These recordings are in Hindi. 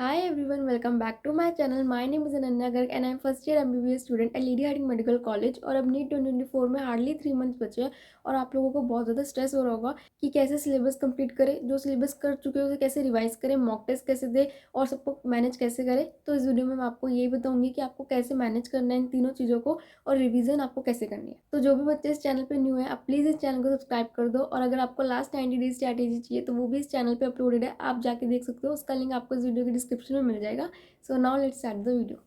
Hi everyone, welcome back to my channel. My name is Ananya Garg and I am first year MBBS student at Lady Hardinge Medical College। और अब नीट 2024 में हार्डली 3 मंथ्स बचे हैं और आप लोगों को बहुत ज़्यादा स्ट्रेस हो रहा होगा कि कैसे सिलेबस कंप्लीट करें, जो सिलेबस कर चुके हैं उसे कैसे रिवाइज करें, मॉक टेस्ट कैसे दें और सबको मैनेज कैसे करें। तो इस वीडियो में मैं आपको यही बताऊंगी कि आपको कैसे मैनेज करना है इन तीनों चीज़ों को और रिविजन आपको कैसे करनी है। तो जो भी बच्चे इस चैनल पर न्यू है आप प्लीज़ इस चैनल को सब्सक्राइब कर दो और अगर आपको लास्ट 90 डेज स्ट्रैटेजी चाहिए तो वो भी इस चैनल पर अपलोडेड है, आप जाके देख सकते हो। उसका लिंक आपको इस वीडियो के डिस्क्रिप्शन में मिल जाएगा। So now let's start the video.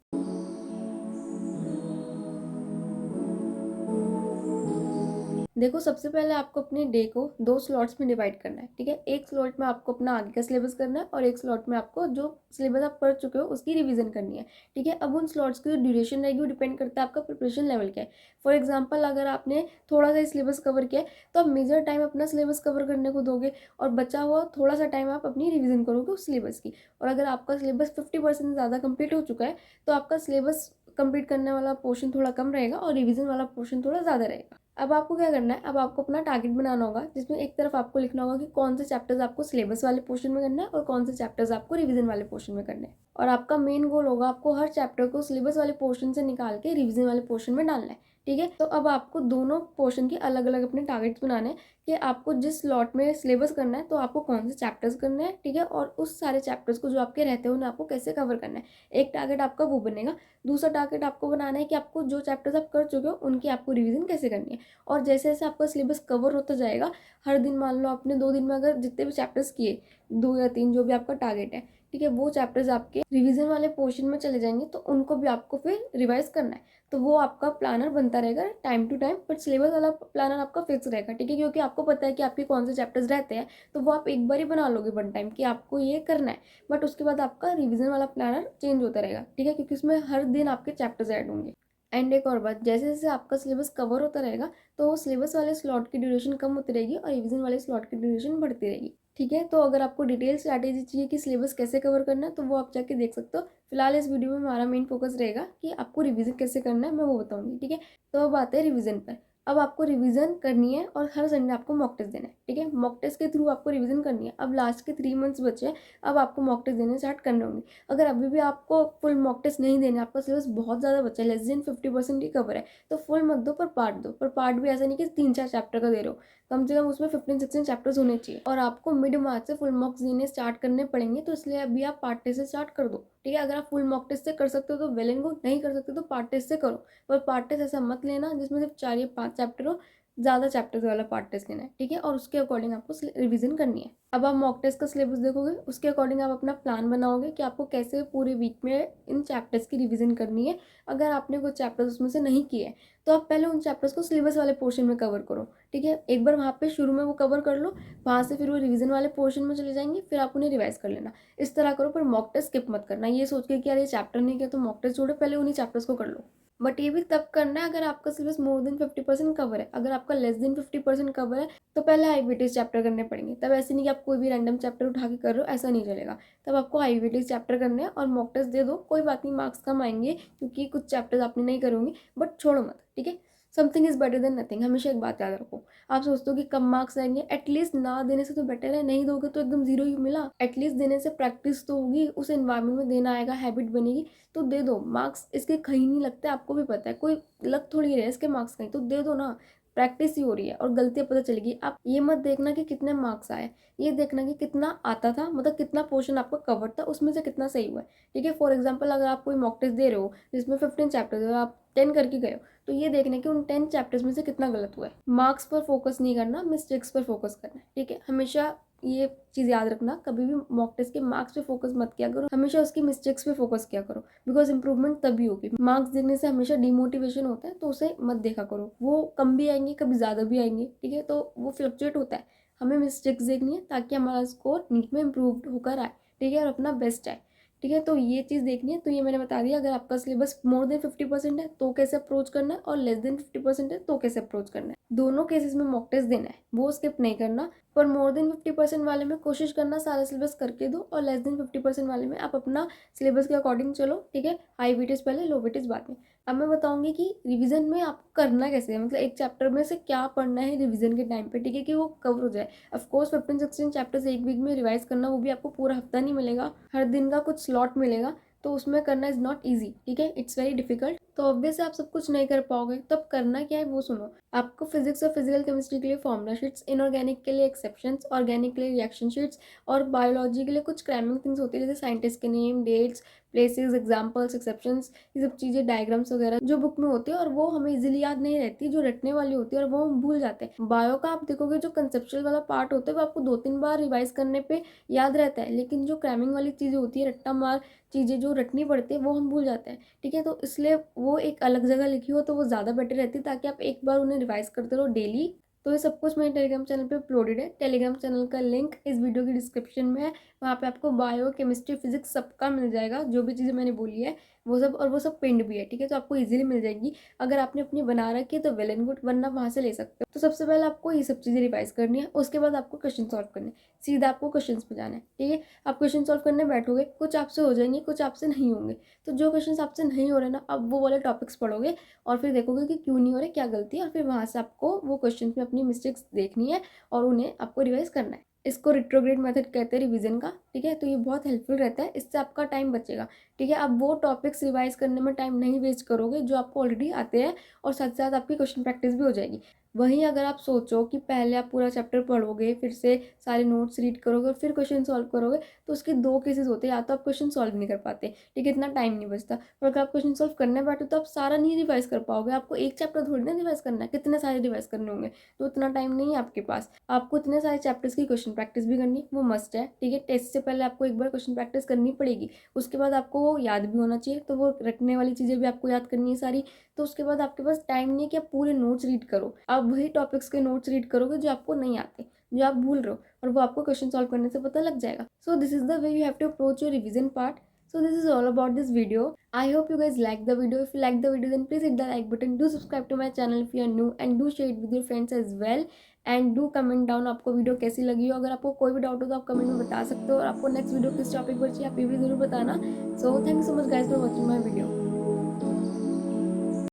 देखो, सबसे पहले आपको अपने डे को 2 स्लॉट्स में डिवाइड करना है, ठीक है। एक स्लॉट में आपको अपना आगे का सिलेबस करना है और एक स्लॉट में आपको जो सिलेबस आप पढ़ चुके हो उसकी रिवीजन करनी है, ठीक है। अब उन स्लॉट्स की जो ड्यूरेशन रहेगी वो डिपेंड करता है आपका प्रिपरेशन लेवल क्या है। फॉर एग्जाम्पल, अगर आपने थोड़ा सा सिलेबस कवर किया है तो आप मेजर टाइम अपना सिलेबस कवर करने को दोगे और बचा हुआ थोड़ा सा टाइम आप अपनी रिविजन करोगे उस सिलेबस की। और अगर आपका सिलेबस 50% ज़्यादा कंप्लीट हो चुका है तो आपका सिलेबस कंप्लीट करने वाला पोर्शन थोड़ा कम रहेगा और रिवीजन वाला पोर्शन थोड़ा ज़्यादा रहेगा। अब आपको क्या करना है, अब आपको अपना टारगेट बनाना होगा जिसमें एक तरफ आपको लिखना होगा कि कौन से चैप्टर्स आपको सिलेबस वाले पोर्शन में करना है और कौन से चैप्टर्स आपको रिवीजन वाले पोर्शन में करना है। और आपका मेन गोल होगा आपको हर चैप्टर को सिलेबस वाले पोर्शन से निकाल के रिवीजन वाले पोर्शन में डालना है, ठीक है। तो अब आपको दोनों पोर्शन के अलग अलग अपने टारगेट्स बनाने हैं कि आपको जिस स्लॉट में सिलेबस करना है तो आपको कौन से चैप्टर्स करने हैं, ठीक है। और उस सारे चैप्टर्स को जो आपके रहते हैं उन्हें आपको कैसे कवर करना है, एक टारगेट आपका वो बनेगा। दूसरा टारगेट आपको बनाना है कि आपको जो चैप्टर्स आप कर चुके हो उनकी आपको रिवीजन कैसे करनी है। और जैसे जैसे आपका सिलेबस कवर होता जाएगा, हर दिन मान लो आपने 2 दिन में अगर जितने भी चैप्टर्स किए, 2 या 3 जो भी आपका टारगेट है, ठीक है, वो चैप्टर्स आपके रिवीजन वाले पोर्शन में चले जाएंगे तो उनको भी आपको फिर रिवाइज करना है। तो वो आपका प्लानर बनता रहेगा time to time, but syllabus वाला प्लानर आपका फिक्स रहेगा, ठीक है, क्योंकि आपको पता है कि आपके कौन से चैप्टर्स रहते हैं। तो वो आप एक बार ही बना लोगे वन टाइम कि आपको ये करना है, बट उसके बाद आपका रिवीजन वाला प्लानर चेंज होता रहेगा, ठीक है, क्योंकि उसमें हर दिन आपके चैप्टर्स ऐड होंगे। एंड एक और बात, जैसे जैसे आपका सिलेबस कवर होता रहेगा तो सिलेबस वाले स्लॉट की ड्यूरेशन कम होती रहेगी और रिवीजन वाले स्लॉट की ड्यूरेशन बढ़ती रहेगी, ठीक है। तो अगर आपको डिटेल स्ट्रैटेजी चाहिए कि सिलेबस कैसे कवर करना है तो वो आप जाके देख सकते हो। फिलहाल इस वीडियो में हमारा मेन फोकस रहेगा कि आपको रिवीजन कैसे करना है, मैं वो बताऊंगी, ठीक है। तो अब आते हैं रिवीजन पर। अब आपको रिवीजन करनी है और हर संडे आपको मॉक टेस्ट देना है, ठीक है। मॉक टेस्ट के थ्रू आपको रिवीजन करनी है। अब लास्ट के 3 मंथ्स बचे हैं, अब आपको मॉक टेस्ट देने स्टार्ट करने होंगे। अगर अभी भी आपको फुल मॉक टेस्ट नहीं देने, आपका सिलेबस बहुत ज़्यादा बचा है, लेस देन 50% ही कवर है, तो फुल मत दो पर पार्ट दो। पर पार्ट भी ऐसा नहीं कि 3-4 चैप्टर का दे रहे हो, कम से कम उसमें 15-16 चैप्टर्स होने चाहिए। और आपको मिड मार्च से फुल मॉक्स देने स्टार्ट करने पड़ेंगे, तो इसलिए अभी आप पार्ट टेस्ट से स्टार्ट कर दो, ठीक है। अगर आप फुल मॉक टेस्ट से कर सकते हो तो वेल एंड गुड, नहीं कर सकते तो पार्ट टेस्ट से करो। पर पार्ट टेस्ट ऐसा मत लेना जिसमें सिर्फ 4 या 5 चैप्टर हो, ज़्यादा चैप्टर्स वाला पार्ट टेस्ट लेना है, ठीक है। और उसके अकॉर्डिंग आपको रिवीजन करनी है। अब आप मॉक टेस्ट का सिलेबस देखोगे, उसके अकॉर्डिंग आप अपना प्लान बनाओगे कि आपको कैसे पूरे वीक में इन चैप्टर्स की रिवीजन करनी है। अगर आपने कुछ चैप्टर्स उसमें से नहीं किए हैं तो आप पहले उन चैप्टर्स को सिलेबस वाले पोर्शन में कवर करो, ठीक है। एक बार वहाँ पे शुरू में वो कवर कर लो, वहाँ से फिर वो रिवीजन वाले पोर्शन में चले जाएंगे, फिर आप उन्हें रिवाइज कर लेना। इस तरह करो, पर मॉक टेस्ट स्किप मत करना ये सोच के कि यार ये चैप्टर नहीं किया तो मॉक टेस्ट छोड़ो, पहले उन्हीं चैप्टर्स को कर लो। बट ये भी तब करना है अगर आपका सिलेबस मोर देन 50% कवर है। अगर आपका लेस देन 50% कवर है तो पहले हाई वेटेज चैप्टर करने पड़ेंगे। तब ऐसे नहीं कि आप कोई भी रैंडम चैप्टर उठा के कर रहे हो, ऐसा नहीं चलेगा। तब आपको हाई वेटेज चैप्टर करने हैं और मॉक टेस्ट दे दो, कोई बात नहीं, मार्क्स कम आएंगे क्योंकि कुछ चैप्टर्स आपने नहीं करे होंगे, बट छोड़ो मत, ठीक है। Something is better than nothing, हमेशा एक बात याद रखो। आप सोचते हो कि कम मार्क्स आएंगे, एटलीस्ट ना देने से तो बेटर है, नहीं दोगे तो एकदम जीरो ही मिला। एटलीस्ट देने से प्रैक्टिस तो होगी, उस एनवायरमेंट में देना आएगा, हैबिट बनेगी, तो दे दो। मार्क्स इसके कहीं नहीं लगते, आपको भी पता है, कोई लग थोड़ी रहे इसके मार्क्स कहीं, तो दे दो ना। प्रैक्टिस ही हो रही है और गलतियां पता चलेगी। आप ये मत देखना कि कितने मार्क्स आए, ये देखना कि कितना आता था, मतलब कितना पोर्शन आपका कवर था, उसमें से कितना सही हुआ है, ठीक है। फॉर एग्जाम्पल, अगर आप कोई मॉक टेस्ट दे रहे हो जिसमें 15 चैप्टर्स है, आप 10 करके गए हो, तो ये देखना कि उन 10 चैप्टर्स में से कितना गलत हुआ है। मार्क्स पर फोकस नहीं करना, मिस्टेक्स पर फोकस करना है, ठीक है। हमेशा ये चीज़ याद रखना, कभी भी मॉक टेस्ट के मार्क्स पे फोकस मत किया करो, हमेशा उसकी मिस्टेक्स पे फोकस किया करो, बिकॉज इंप्रूवमेंट तभी होगी। मार्क्स देखने से हमेशा डिमोटिवेशन होता है, तो उसे मत देखा करो। वो कम भी आएंगे, कभी ज़्यादा भी आएंगे, ठीक है, तो वो फ्लक्चुएट होता है। हमें मिस्टेक्स देखनी है ताकि हमारा स्कोर नीट में इम्प्रूव होकर आए, ठीक है, और अपना बेस्ट आए, ठीक है। तो ये चीज़ देखनी है। तो ये मैंने बता दिया, अगर आपका सिलेबस मोर देन 50% है तो कैसे अप्रोच करना है, और लेस देन 50% है तो कैसे अप्रोच करना है। दोनों केसेस में मॉक टेस्ट देना है, वो स्किप नहीं करना। पर मोर देन 50% वाले में कोशिश करना सारा सिलेबस करके दो, और लेस देन 50% वाले में आप अपना सिलेबस के अकॉर्डिंग चलो, ठीक है। हाई वेटेज पहले, लो वेटेज बाद में। अब मैं बताऊंगी कि रिवीजन में आपको करना कैसे है, मतलब एक चैप्टर में से क्या पढ़ना है रिवीजन के टाइम पे, ठीक है, कि वो कवर हो जाए। ऑफकोर्स 15-16 चैप्टर्स एक वीक में रिवाइज करना, वो भी आपको पूरा हफ्ता नहीं मिलेगा, हर दिन का कुछ स्लॉट मिलेगा, तो उसमें करना इज़ नॉट ईजी, ठीक है, इट्स वेरी डिफिकल्ट। तो ऑब्वियस आप सब कुछ नहीं कर पाओगे, तब करना क्या है वो सुनो। आपको फिजिक्स और फिजिकल केमिस्ट्री के लिए फॉर्मुला शीट्स, इनऑर्गेनिक के लिए एक्सेप्शंस, ऑर्गेनिक के लिए रिएक्शन शीट्स, और बायोलॉजी के लिए कुछ क्रैमिंग थिंग्स होती है, जैसे साइंटिस्ट के name, dates, places, examples, exceptions, ये सब चीज़ें, डायग्राम्स वगैरह जो बुक में होती है, और वो हमें इजीली याद नहीं रहती, जो रटने वाली होती है और वो हम भूल जाते हैं। बायो का आप देखोगे जो कंसेप्चुअल वाला पार्ट होता है वो आपको 2-3 बार रिवाइज करने पे याद रहता है, लेकिन जो क्रैमिंग वाली चीज़ें होती है, रट्टा मार चीज़ें जो रटनी पड़ती है, वो हम भूल जाते हैं, ठीक है। तो इसलिए वो एक अलग जगह लिखी हो तो वो ज़्यादा बेटर रहती है, ताकि आप एक बार उन्हें रिवाइज करते रहो डेली। तो ये सब कुछ मेरे टेलीग्राम चैनल पे अपलोडेड है। टेलीग्राम चैनल का लिंक इस वीडियो की डिस्क्रिप्शन में है। वहाँ पे आपको बायो, केमिस्ट्री, फिजिक्स सबका मिल जाएगा, जो भी चीज़ें मैंने बोली है वो सब, और वो सब पिंड भी है, ठीक है। तो आपको इजीली मिल जाएगी। अगर आपने अपनी बना रखी है तो वेल एंड गुड, वरना वहाँ से ले सकते हो। तो सबसे पहले आपको ये सब चीज़ें रिवाइज करनी है, उसके बाद आपको क्वेश्चन सॉल्व करने, सीधा आपको क्वेश्चन पे जाना है, ठीक है। आप क्वेश्चन सॉल्व करने बैठोगे, कुछ आपसे हो जाएंगे, कुछ आपसे नहीं होंगे। तो जो क्वेश्चन आपसे नहीं हो रहे ना, अब वो वाले टॉपिक्स पढ़ोगे, और फिर देखोगे कि क्यों नहीं हो रहे, क्या गलती है, और फिर वहाँ से आपको वो क्वेश्चन में अपनी मिस्टेक्स देखनी है और उन्हें आपको रिवाइज करना है। इसको रिट्रोग्रेड मेथड कहते हैं रिवीजन का, ठीक है। तो ये बहुत हेल्पफुल रहता है, इससे आपका टाइम बचेगा, ठीक है। आप वो टॉपिक्स रिवाइज करने में टाइम नहीं वेस्ट करोगे जो आपको ऑलरेडी आते हैं, और साथ साथ आपकी क्वेश्चन प्रैक्टिस भी हो जाएगी। वहीं अगर आप सोचो कि पहले आप पूरा चैप्टर पढ़ोगे, फिर से सारे नोट्स रीड करोगे और फिर क्वेश्चन सॉल्व करोगे, तो उसके दो केसेस होते हैं, या तो आप क्वेश्चन सॉल्व नहीं कर पाते, ठीक है, इतना टाइम नहीं बचता। और अगर आप क्वेश्चन सॉल्व करने बैठो तो आप सारा नहीं रिवाइज कर पाओगे, आपको एक चैप्टर थोड़ी ना रिवाइज करना है, कितने सारे रिवाइज करने होंगे, तो इतना टाइम नहीं है आपके पास। आपको इतने सारे चैप्टर्स की क्वेश्चन प्रैक्टिस भी करनी, वो मस्ट है, ठीक है। टेस्ट से पहले आपको एक बार क्वेश्चन प्रैक्टिस करनी पड़ेगी, उसके बाद आपको वो याद भी होना चाहिए, तो वो रटने वाली चीज़ें भी आपको याद करनी है सारी। तो उसके बाद आपके पास टाइम नहीं है कि आप पूरे नोट्स रीड करो, आप वही टॉपिक्स के नोट्स रीड करोगे जो आपको नहीं आते, जो आप भूल रहे हो, और वो आपको क्वेश्चन सॉल्व करने से पता लग जाएगा। So this is the way you have to approach your revision part. So this is all about this video. I hope you guys like the video. If you like the video, then please hit the like button. Do subscribe to my channel if you are new, and do share it with your friends as well. And do comment down आपको वीडियो कैसी लगी हो। अगर आपको कोई भी डाउट हो तो आप कमेंट में बता सकते हो, और आपको नेक्स्ट वीडियो किस टॉपिक पर चाहिए आप ये भी जरूर बताना। So thank you so much guys for watching my video.